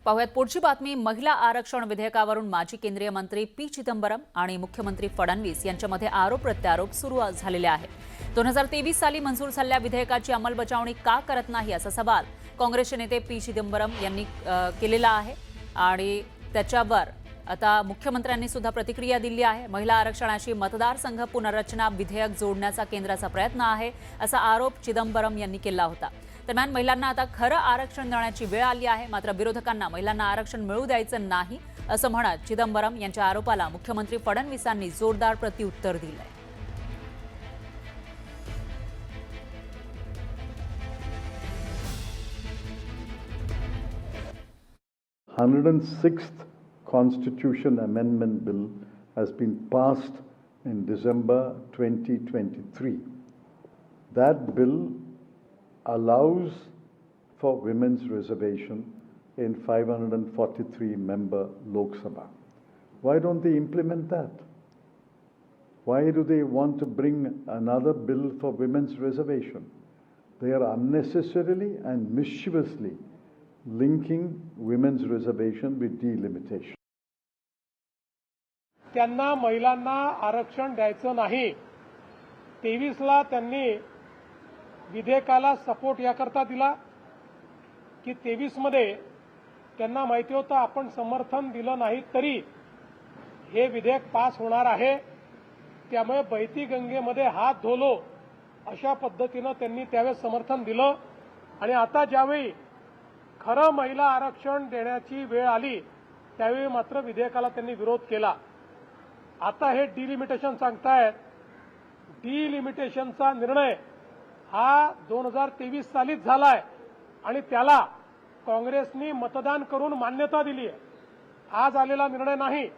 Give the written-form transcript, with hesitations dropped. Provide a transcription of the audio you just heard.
पाहुयात पुढची बातमी। महिला आरक्षण विधेयकावरून माजी केंद्रीय मंत्री पी चिदंबरम आणि मुख्यमंत्री फडणवीस यांच्यामध्ये आरोप प्रत्यारोप सुरू झालेले आहेत। 2023 साली मंजूर झालेल्या विधेयकाची अंमलबजावणी का करत नाही असा सवाल काँग्रेसचे नेते पी चिदंबरम यांनी केलेला आहे आणि त्याच्यावर आता मुख्यमंत्र्यांनी सुद्धा प्रतिक्रिया दिली आहे। महिला आरक्षणाशी मतदारसंघ पुनर्रचना विधेयक जोडण्याचा केंद्राचा प्रयत्न आहे असा आरोप चिदंबरम यांनी केला होता। दरम्यान महिलांना आता खरं आरक्षण देण्याची वेळ आली आहे, मात्र विरोधकांना महिलांना आरक्षण मिळू द्यायचं नाही असं म्हणत चिदंबरम यांच्या आरोपाला मुख्यमंत्री फडणवीसांनी जोरदार प्रत्युत्तर दिलंय। 106th Constitution Amendment Bill has been passed in December 2023. That bill allows for women's reservation in 543-member Lok Sabha. Why don't they implement that? Why do they want to bring another bill for women's reservation? They are unnecessarily and mischievously linking women's reservation with delimitation. त्यांना महिलांना आरक्षण द्यायचं नाही। 23ला त्यांनी विधेयकाला support याकरता दिला की 23मध्ये त्यांना माहिती होतं आपण समर्थन दिलं नाही तरी हे विधेयक पास होणार आहे, त्यामुळे बहती गंगेमध्ये हात धोलो अशा पद्धतीनं त्यांनी त्यावेळेस समर्थन दिलं। आणि आता ज्यावेळी खरं महिला आरक्षण देण्याची वेळ आली त्यावेळी मात्र विधेयकाला त्यांनी विरोध केला। आता हे डिलिमिटेशन सांगतायत। डिलिमिटेशनचा निर्णय हा 2023 सालीच झालाय आणि त्याला काँग्रेसनी मतदान करून मान्यता दिली आहे। आज आलेला निर्णय नाही।